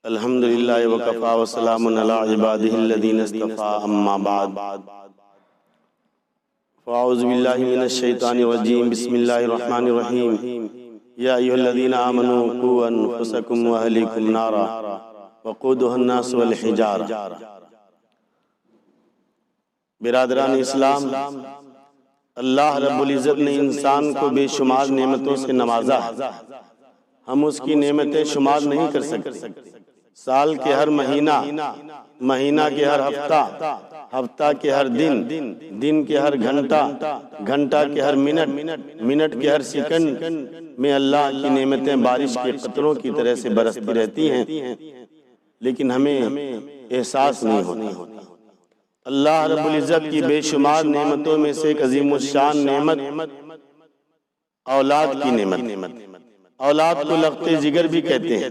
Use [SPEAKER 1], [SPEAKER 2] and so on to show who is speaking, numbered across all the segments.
[SPEAKER 1] الحمدللہ وکفا وسلام علی عبادہ الذین اصطفیٰ اما بعد فاعوذ باللہ من الشیطان الرجیم بسم اللہ الرحمن الرحیم یا ایھا الذین آمنوا قوا انفسکم واہلیکم نارا وقودھا الناس والحجارہ۔ برادران اسلام، اللہ رب العزت نے انسان کو بے شمار نعمتوں سے نوازا ہے۔ ہم اس کی نعمتیں شمار نہیں کر سکتے۔ سال کے ہر مہینہ، مہینہ کے ہر ہفتہ، ہفتہ کے ہر دن، دن کے ہر گھنٹہ، گھنٹہ کے ہر منٹ، منٹ کے ہر سیکنڈ میں اللہ کی نعمتیں بارش کے قطروں کی طرح سے برستی رہتی ہیں، لیکن ہمیں احساس نہیں ہوتا۔ اللہ رب العزت کی بے شمار نعمتوں میں سے ایک عظیم الشان نعمت اولاد کی نعمت۔ اولاد کو لخت جگر بھی کہتے ہیں،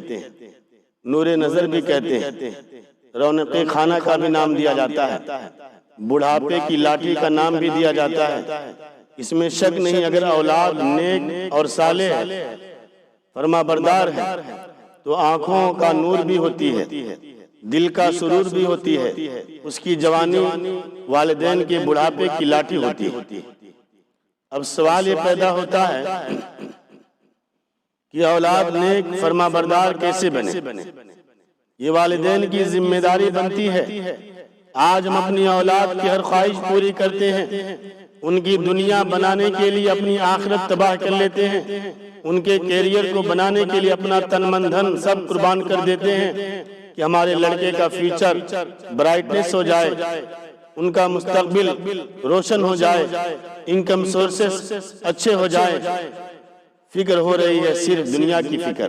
[SPEAKER 1] نور نظر بھی کہتے ہیں، رونق خانہ کا بھی نام دیا جاتا ہے، بڑھاپے کی لاٹھی کا نام بھی دیا جاتا ہے۔ اس میں شک نہیں، اگر اولاد نیک اور صالح فرما بردار ہے تو آنکھوں کا نور بھی ہوتی ہے، دل کا سرور بھی ہوتی ہے، اس کی جوانی والدین کے بڑھاپے کی لاٹھی ہوتی ہے۔ اب سوال یہ پیدا ہوتا ہے کہ اولاد نیک فرما بردار کیسے بنے؟ یہ والدین کی ذمہ داری بنتی ہے۔ آج ہم اپنی اولاد کی ہر خواہش پوری کرتے ہیں، ان کی دنیا بنانے کے لیے اپنی آخرت تباہ کر لیتے ہیں، ان کے کیریئر کو بنانے کے لیے اپنا تن من دھن سب قربان کر دیتے ہیں کہ ہمارے لڑکے کا فیوچر برائٹنس ہو جائے، ان کا مستقبل روشن ہو جائے، انکم سورسز اچھے ہو جائے۔ فکر ہو رہی ہے صرف دنیا کی فکر،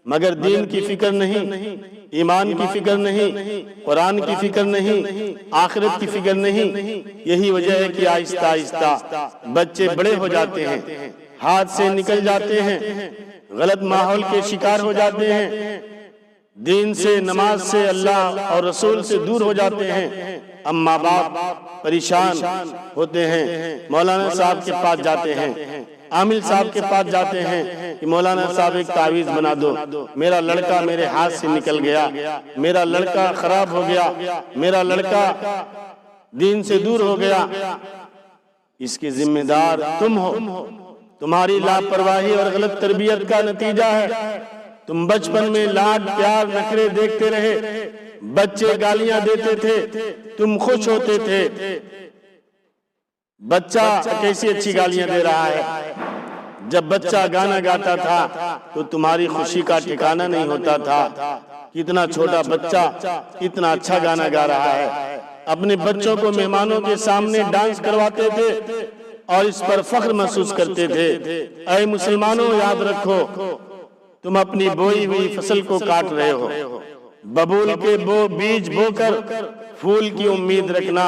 [SPEAKER 1] مگر دین کی فکر نہیں، ایمان کی فکر نہیں، قرآن کی فکر نہیں، آخرت کی فکر نہیں۔ یہی وجہ ہے کہ آہستہ آہستہ بچے بڑے ہو جاتے ہیں، ہاتھ سے نکل جاتے ہیں، غلط ماحول کے شکار ہو جاتے ہیں، دین سے، نماز سے، اللہ اور رسول سے دور ہو جاتے ہیں۔ اب ماں باپ پریشان ہوتے ہیں، مولانا صاحب کے پاس جاتے ہیں، عامل صاحب کے پاس جاتے ہیں کہ مولانا صاحب ایک تعویذ بنا دو، میرا لڑکا میرے ہاتھ سے نکل گیا، میرا لڑکا خراب ہو گیا، میرا لڑکا دین سے دور ہو گیا۔ اس کے ذمہ دار تم ہو، تمہاری لاپرواہی اور غلط تربیت کا نتیجہ ہے۔ تم بچپن میں لاڈ پیار نخرے دیکھتے رہے، بچے گالیاں دیتے تھے، تم خوش ہوتے تھے۔ بچہ کیسی اچھی گالیاں دے رہا ہے۔ جب بچہ گانا گاتا تھا تو تمہاری خوشی کا ٹھکانہ نہیں ہوتا تھا، کتنا چھوٹا بچہ کتنا اچھا گانا گا رہا ہے۔ اپنے بچوں کو مہمانوں کے سامنے ڈانس کرواتے تھے اور اس پر فخر محسوس کرتے تھے۔ اے مسلمانوں، یاد رکھو، تم اپنی بوئی ہوئی فصل کو کاٹ رہے ہو۔ ببول کے بیج بو کر پھول کی امید رکھنا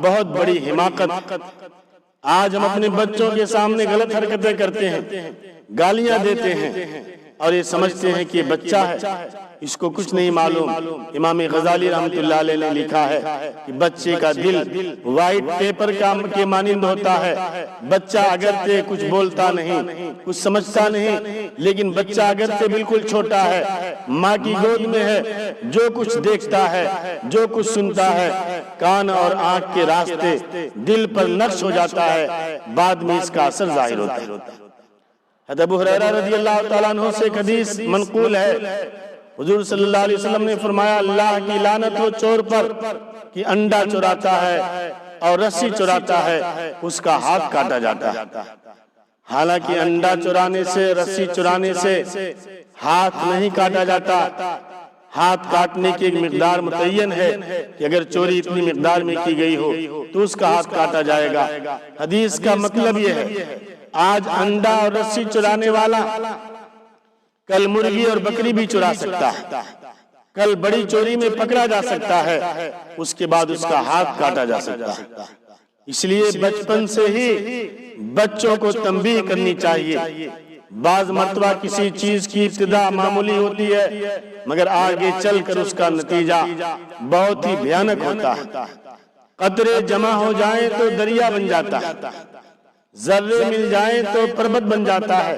[SPEAKER 1] بہت بڑی حماقت۔ آج ہم اپنے بچوں کے سامنے غلط حرکتیں کرتے ہیں، گالیاں دیتے ہیں اور یہ سمجھتے ہیں کہ یہ بچہ ہے، اس کو کچھ نہیں معلوم۔ امام غزالی رحمۃ اللہ علیہ نے لکھا ہے کہ بچے کا دل وائٹ پیپر کے مانند ہوتا ہے۔ بچہ اگرچہ کچھ بولتا نہیں، کچھ سمجھتا نہیں، لیکن بچہ اگرچہ بالکل چھوٹا ہے، ماں کی گود میں ہے، جو کچھ دیکھتا ہے، جو کچھ سنتا ہے، کان اور آنکھ کے راستے دل پر نقش ہو جاتا ہے، بعد میں اس کا اثر ظاہر ہوتا ہے۔ حضرت ابو ہریرہ رضی اللہ تعالیٰ عنہ سے ایک حدیث منقول ہے، حضور صلی اللہ علیہ وسلم نے فرمایا، اللہ کی لعنت ہو چور پر کہ انڈا چراتا ہے اور رسی چراتا ہے، اس کا ہاتھ کاٹا جاتا ہے۔ حالانکہ انڈا چرانے سے، رسی چرانے سے ہاتھ نہیں کاٹا جاتا، ہاتھ کاٹنے کی ایک مقدار متعین ہے کہ اگر چوری اتنی مقدار میں کی گئی ہو تو اس کا ہاتھ کاٹا جائے گا۔ حدیث کا مطلب یہ ہے، آج انڈا اور رسی چرانے والا کل مرغی اور بکری بھی چرا سکتا ہے، کل بڑی چوری میں پکڑا جا سکتا ہے، اس کے بعد اس کا ہاتھ کاٹا جا سکتا ہے۔ اس لیے بچپن سے ہی بچوں کو تنبیہ کرنی چاہیے۔ بعض مرتبہ کسی چیز کی ابتدا معمولی ہوتی ہے، مگر آگے چل کر اس کا نتیجہ بہت ہی بھیانک ہوتا ہے۔ قطرے جمع ہو جائیں تو دریا بن جاتا ہے، ذرے مل جائیں تو پربت بن جاتا ہے۔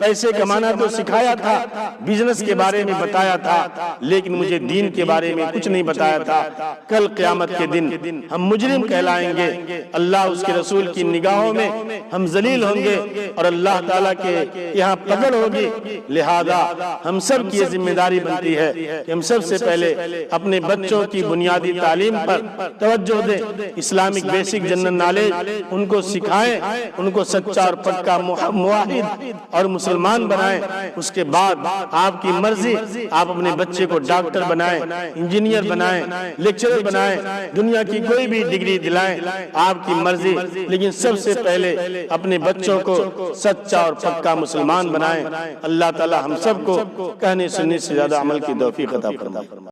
[SPEAKER 1] پیسے کمانا تو سکھایا تھا، بزنس کے بارے میں بتایا تھا، لیکن مجھے دین کے بارے میں کچھ نہیں بتایا تھا۔ کل قیامت کے دن ہم مجرم کہلائیں گے، اللہ اس کے رسول کی نگاہوں میں ہم ذلیل ہوں گے اور اللہ تعالیٰ کے یہاں پکڑ ہوگی۔ لہذا ہم سب کی یہ ذمہ داری بنتی ہے کہ ہم سب سے پہلے اپنے بچوں کی بنیادی تعلیم پر توجہ دیں، اسلامک بیسک جنرل نالج ان کو سکھائیں، ان کو سچا اور پکا موحد اور مسلمان بنائیں۔ اس کے بعد آپ کی مرضی، آپ اپنے بچے کو ڈاکٹر بنائیں، انجینئر بنائیں، لیکچرر بنائیں، دنیا کی کوئی بھی ڈگری دلائیں، آپ کی مرضی، لیکن سب سے پہلے اپنے بچوں کو سچا اور پکا مسلمان بنائیں۔ اللہ تعالی ہم سب کو کہنے سننے سے زیادہ عمل کی توفیق عطا فرمائے۔